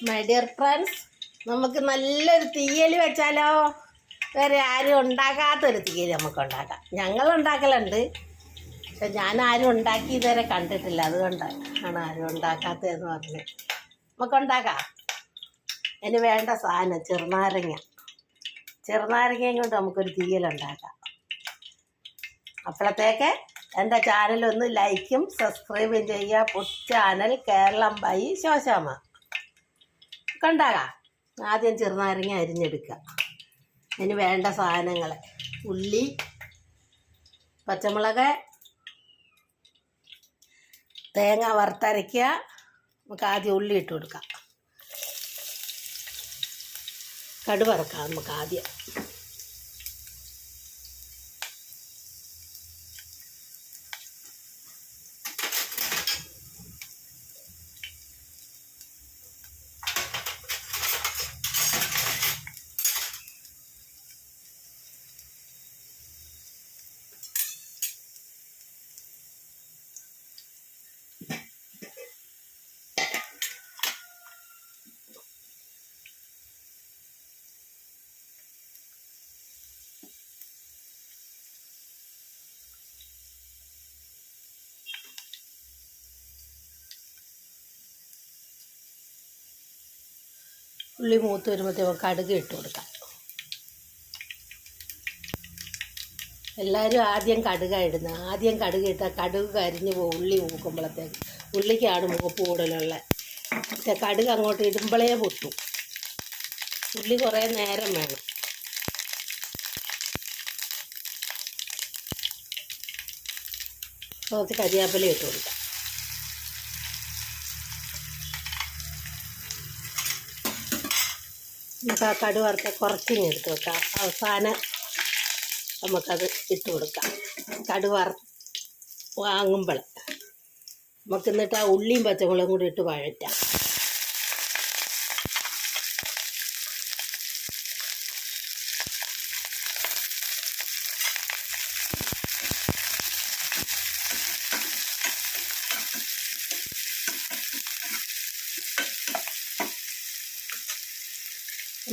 My dear friends, നമുക്ക് നല്ലൊരു തീയൽ വെച്ചാലോ? വേറെ ആരും ഉണ്ടാക്കാത്തൊരു തീയൽ നമുക്ക് ഉണ്ടാക്കാം. ഞങ്ങൾ ഉണ്ടാക്കലുണ്ട്, പക്ഷെ ഞാൻ ആരും ഉണ്ടാക്കി ഇതുവരെ കണ്ടിട്ടില്ല. അതുകൊണ്ടാണ് ആരും ഉണ്ടാക്കാത്തതെന്ന് പറഞ്ഞത്. നമുക്കുണ്ടാക്കാം. അതിന് വേണ്ട സാധനം ചെറുനാരങ്ങയും കൊണ്ട് നമുക്കൊരു തീയലുണ്ടാക്കാം. അപ്പോഴത്തേക്ക് എൻ്റെ ചാനലൊന്ന് ലൈക്കും സബ്സ്ക്രൈബും ചെയ്യുക. Channel Keralam by Shoshamma. ഉണ്ടാകാം. ആദ്യം ചെറുനാരങ്ങ അരിഞ്ഞെടുക്കുക. അതിന് വേണ്ട സാധനങ്ങൾ: ഉള്ളി, പച്ചമുളക്, തേങ്ങ വറുത്തരയ്ക്കുക. നമുക്ക് ആദ്യം ഉള്ളി ഇട്ട് കൊടുക്കാം. കടുക് വറുക്കാം നമുക്ക് ആദ്യം. ഉള്ളി മൂത്ത് വരുമ്പോഴത്തേക്കും കടുക് ഇട്ട് കൊടുക്കാം. എല്ലാവരും ആദ്യം കടുകാണ് ഇടുന്നത്. ആദ്യം കടുക് ഇട്ടാൽ കടുക് കരിഞ്ഞ് പോകും. ഉള്ളി മൂക്കുമ്പോഴത്തേക്ക് ഉള്ളിക്കാണ് മൂപ്പ് കൂടുതലുള്ള. പക്ഷെ കടുക് അങ്ങോട്ട് ഇടുമ്പോഴേ പൊട്ടും. ഉള്ളി കുറേ നേരം വേണം. കുറച്ച് കരിയാപ്പില ഇട്ട് കൊടുക്കാം. നമുക്ക് ആ കടുക് വറുത്ത കുറച്ചിങ്ങ് എടുത്ത് വെക്കാം. അവസാനം നമുക്കത് ഇട്ട് കൊടുക്കാം. കടുക് വാങ്ങുമ്പോൾ നമുക്ക് എന്നിട്ട് ആ ഉള്ളിയും പച്ചമുളകും കൂടി ഇട്ട് വഴറ്റാം.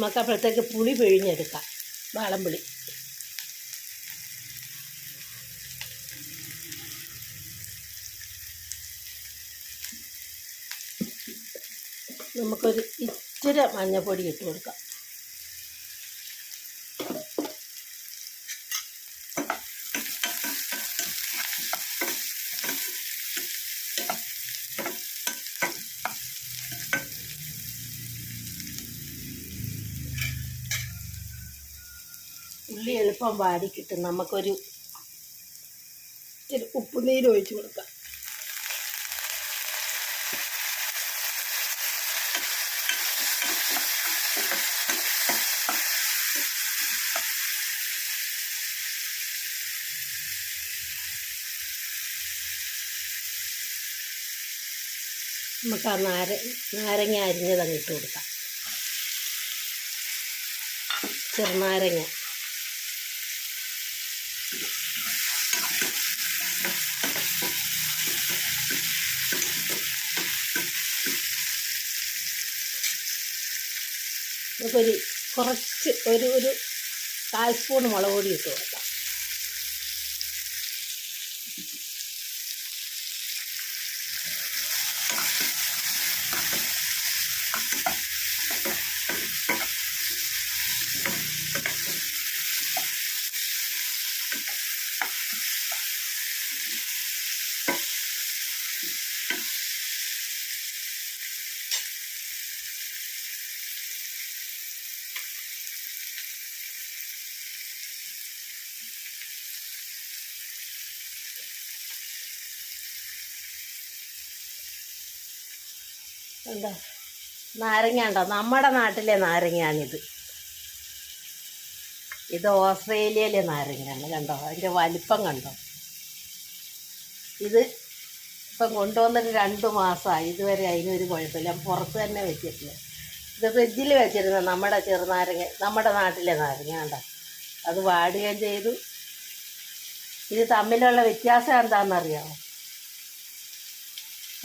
നമുക്ക് അപ്പോഴത്തേക്ക് പുളി പിഴിഞ്ഞെടുക്കാം. വാളംപുളി നമുക്കൊരു ഇച്ചിരി മഞ്ഞൾപ്പൊടി ഇട്ട് കൊടുക്കാം. ഉള്ളി എളുപ്പം വാടി കിട്ടും. നമുക്കൊരു ഉപ്പുനീര് ഒഴിച്ച് കൊടുക്കാം. നമുക്ക് ആ നാരങ്ങ അരിഞ്ഞതങ്ങ് ഇട്ട് കൊടുക്കാം. ചെറുനാരങ്ങ നമുക്കൊരു കുറച്ച് ഒരു 1/4 സ്പൂൺ മുളക് പൊടി ഇട്ട് കൊടുക്കാം. എന്താ നാരങ്ങ ഉണ്ടോ? നമ്മുടെ നാട്ടിലെ നാരങ്ങയാണിത്. ഇത് ഓസ്ട്രേലിയയിലെ നാരങ്ങയാണ്. കണ്ടോ അതിൻ്റെ വലിപ്പം കണ്ടോ? ഇത് ഇപ്പം കൊണ്ടുവന്നിട്ട് 2 മാസമായി. ഇതുവരെ അതിനൊരു കുഴപ്പമില്ല. പുറത്ത് തന്നെ വെച്ചിട്ടില്ല. ഇത് ഫ്രിഡ്ജിൽ വെച്ചിരുന്ന നമ്മുടെ ചെറുനാരങ്ങ, നമ്മുടെ നാട്ടിലെ നാരങ്ങ കണ്ടോ? അത് വാടുകയും ചെയ്തു. ഇത് തമ്മിലുള്ള വ്യത്യാസം എന്താണെന്നറിയാമോ?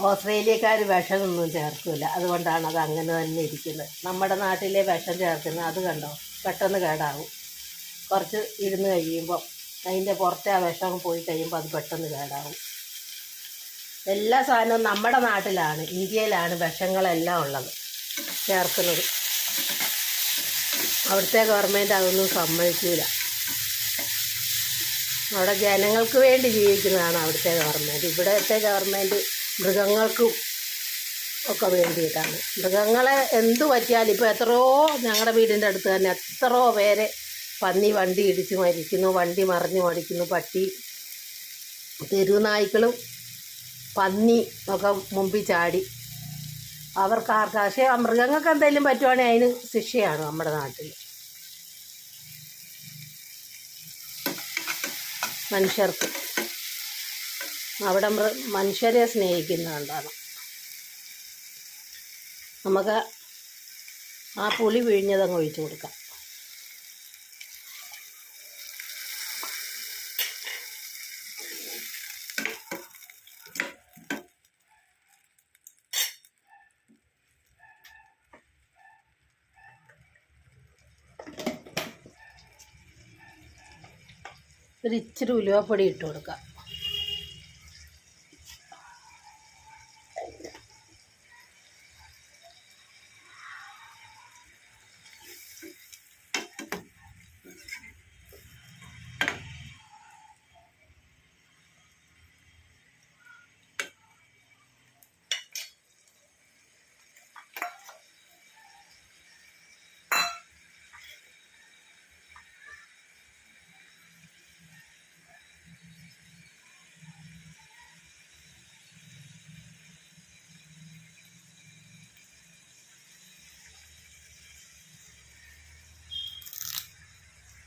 ഓസ്ട്രേലിയക്കാർ വിഷമൊന്നും ചേർക്കില്ല, അതുകൊണ്ടാണ് അത് അങ്ങനെ തന്നെ ഇരിക്കുന്നത്. നമ്മുടെ നാട്ടിലെ വിഷം ചേർക്കുന്നത് അത് കണ്ടോ, പെട്ടെന്ന് കേടാകും. കുറച്ച് ഇരുന്ന് കഴിയുമ്പോൾ അതിൻ്റെ പുറത്തെ ആ വിഷം പോയി കഴിയുമ്പോൾ അത് പെട്ടെന്ന് കേടാകും. എല്ലാ സാധനവും നമ്മുടെ നാട്ടിലാണ്, ഇന്ത്യയിലാണ് വിഷങ്ങളെല്ലാം ഉള്ളത് ചേർക്കുന്നത്. അവിടുത്തെ ഗവൺമെൻറ് അതൊന്നും സമ്മതിക്കില്ല. അവിടെ ജനങ്ങൾക്ക് വേണ്ടി ജീവിക്കുന്നതാണ് അവിടുത്തെ ഗവൺമെൻറ്. ഇവിടുത്തെ ഗവൺമെൻറ് മൃഗങ്ങൾക്കും ഒക്കെ വേണ്ടിയിട്ടാണ്. മൃഗങ്ങളെ എന്തു പറ്റിയാലും ഇപ്പോൾ എത്രയോ ഞങ്ങളുടെ വീടിൻ്റെ അടുത്ത് തന്നെ എത്രയോ പേരെ പന്നി വണ്ടി ഇടിച്ച് മരിക്കുന്നു, വണ്ടി മറിഞ്ഞ് മടിക്കുന്നു, പട്ടി തെരുവുനായ്ക്കളും പന്നി ഒക്കെ മുമ്പിൽ ചാടി അവർക്കാർക്ക്. പക്ഷേ ആ മൃഗങ്ങൾക്ക് എന്തെങ്കിലും പറ്റുവാണെങ്കിൽ അതിന് ശിക്ഷയാണ് നമ്മുടെ നാട്ടിൽ. മനുഷ്യർക്ക് അവിടെ മനുഷ്യരെ സ്നേഹിക്കുന്നുണ്ടാണ്. നമുക്ക് ആ പുളി പിഴിഞ്ഞതങ്ങ് ഒഴിച്ചു കൊടുക്കാം. ഒരു ഇച്ചിരി ഉലുവപ്പൊടി ഇട്ട് കൊടുക്കാം.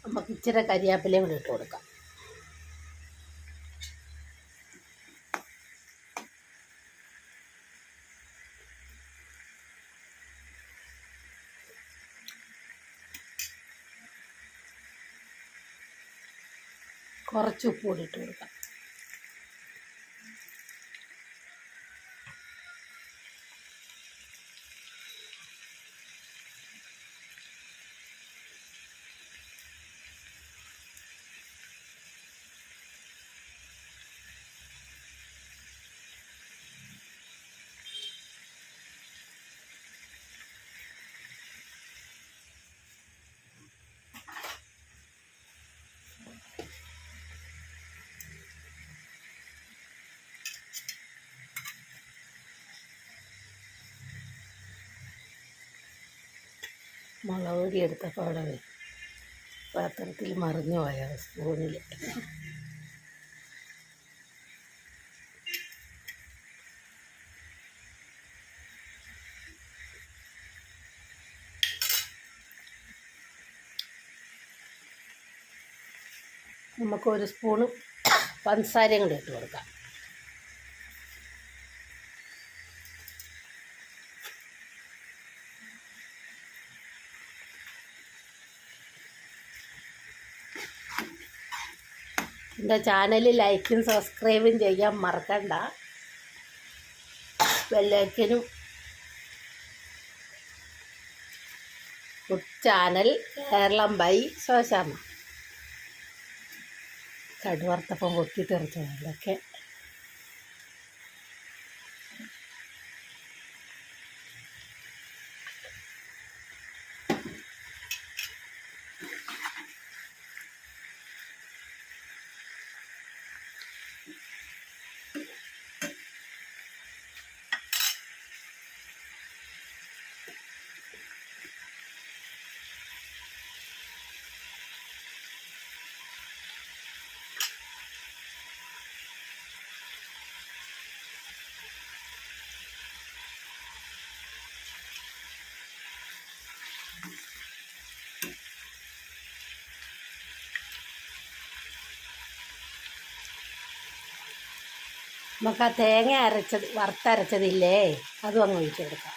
നമുക്ക് ഇച്ചിരി കരിയാപ്പിലയും കൂടി ഇട്ട് കൊടുക്കാം. കുറച്ച് ഉപ്പ് കൂടി ഇട്ട് കൊടുക്കാം. മുളക് പൊടി എടുത്തപ്പോൾ അവിടെ പാത്രത്തിൽ മറിഞ്ഞു പോയ സ്പൂണിൽ. നമുക്കൊരു സ്പൂണ് പഞ്ചസാരയും കൂടി ഇട്ട് കൊടുക്കാം. എൻ്റെ ചാനൽ ലൈക്കും സബ്സ്ക്രൈബും ചെയ്യാൻ മറക്കണ്ട. ബെല്ലൈക്കനും food channel Keralam by Soshamma. കടുവറുത്തപ്പം പൊട്ടി തെറിച്ചത് അതൊക്കെ. നമുക്ക് ആ തേങ്ങ വറുത്തരച്ചതില്ലേ അതും അങ്ങ് ഒഴിച്ചു കൊടുക്കാം.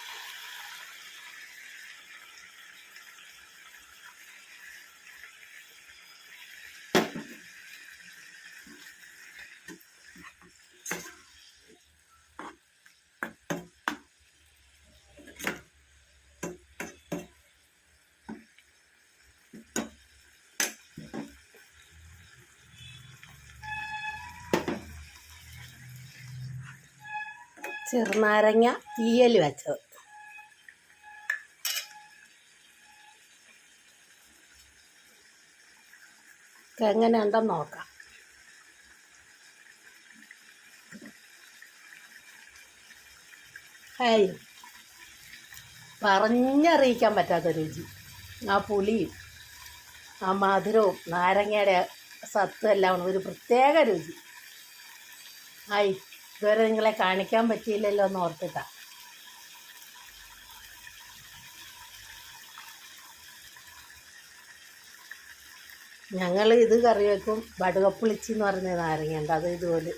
ചെറുനാരങ്ങ തീയൽ വെച്ചത്. എങ്ങനെ ഉണ്ടെന്ന് നോക്കാം. ഹായ്, പറഞ്ഞറിയിക്കാൻ പറ്റാത്ത രുചി. ആ പുളിയും ആ മധുരവും നാരങ്ങയുടെ സത്തും എല്ലാം ഒരു പ്രത്യേക രുചി. ഹായ്, ഇതുവരെ നിങ്ങളെ കാണിക്കാൻ പറ്റിയില്ലല്ലോ എന്ന് ഓർത്തിട്ടാ. ഞങ്ങൾ ഇത് കറി വെക്കും. വടുകപ്പുളിച്ചി എന്ന് പറഞ്ഞ നാരങ്ങയുണ്ട്, അത് ഇതുപോലെ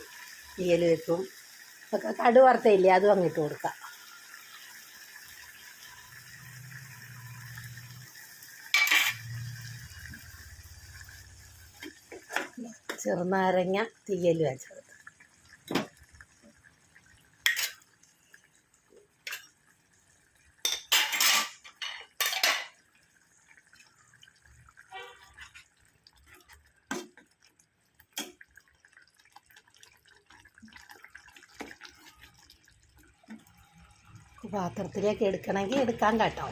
തീയൽ വെക്കും. ഒക്കെ കടു വറുത്തയില്ലേ, അതും അങ്ങിട്ട് കൊടുക്കാം. ചെറുനാരങ്ങ തീയൽ വെച്ചത്. പാത്രത്തിലേക്ക് എടുക്കണമെങ്കിൽ എടുക്കാൻ കേട്ടോ.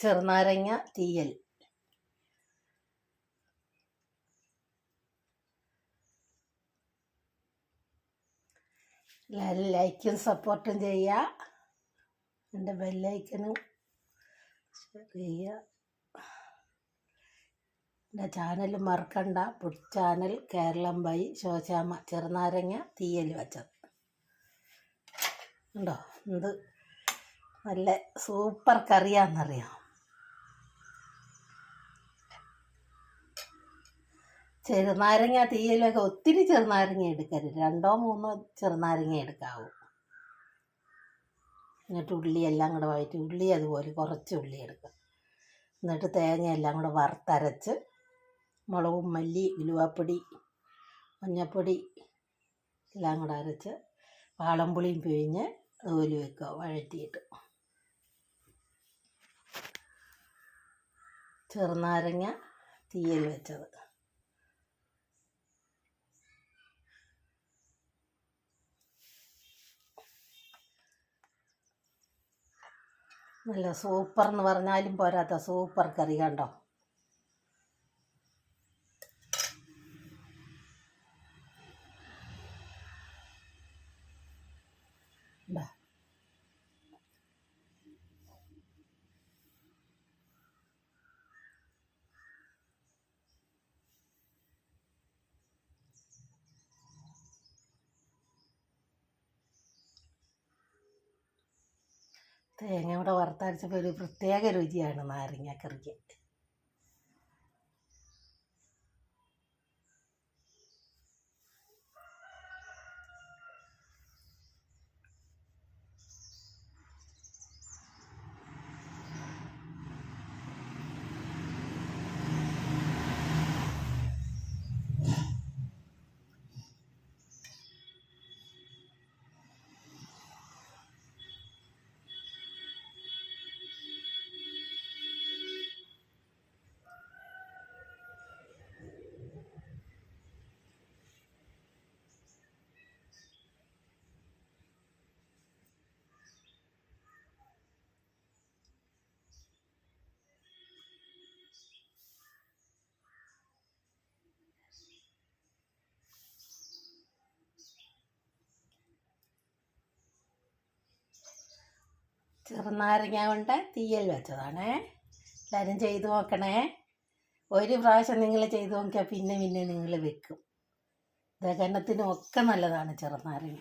ചെറുനാരങ്ങ തീയൽ. എല്ലാവരും ലൈക്കും സപ്പോർട്ടും ചെയ്യുക. എൻ്റെ ബെല്ലൈക്കനും ചെയ്യുക. എൻ്റെ ചാനൽ മറക്കണ്ട. Food channel Keralam by Shoshamma. ചെറുനാരങ്ങ തീയൽ വെച്ചത് ഉണ്ടോ? എന്ത് നല്ല സൂപ്പർ കറിയാണെന്നറിയാം. ചെറുനാരങ്ങ തീയലൊക്കെ ഒത്തിരി ചെറുനാരങ്ങ എടുക്കരുത്. 2-3 ചെറുനാരങ്ങ എടുക്കാവൂ. എന്നിട്ട് ഉള്ളി എല്ലാം കൂടെ വഴറ്റി, ഉള്ളി അതുപോലെ കുറച്ച് ഉള്ളി എടുക്കുക. എന്നിട്ട് തേങ്ങ എല്ലാം കൂടെ വറുത്തരച്ച് മുളകും മല്ലി ഉലുവാപ്പൊടി മഞ്ഞൾപ്പൊടി എല്ലാം കൂടെ അരച്ച് വാളംപുളിയും പിഴിഞ്ഞ് അതുപോലെ വെക്കുക വഴറ്റിയിട്ട്. ചെറുനാരങ്ങ തീയൽ വെച്ചത്. നല്ല സൂപ്പർ എന്ന് പറഞ്ഞാലും പോരാത്ത സൂപ്പർ കറി കണ്ടോ. തേങ്ങ കൂടെ വറുത്തരച്ചപ്പോൾ ഒരു പ്രത്യേക രുചിയാണ് നാരങ്ങക്കറിക്ക്. ചെറുനാരങ്ങ കൊണ്ട് തീയൽ വെച്ചതാണേ. എല്ലാവരും ചെയ്തു നോക്കണേ. ഒരു പ്രാവശ്യം നിങ്ങൾ ചെയ്തു നോക്കിയാൽ പിന്നെ പിന്നെ നിങ്ങൾ വെക്കും. ദഹനത്തിനും ഒക്കെ നല്ലതാണ് ചെറുനാരങ്ങ.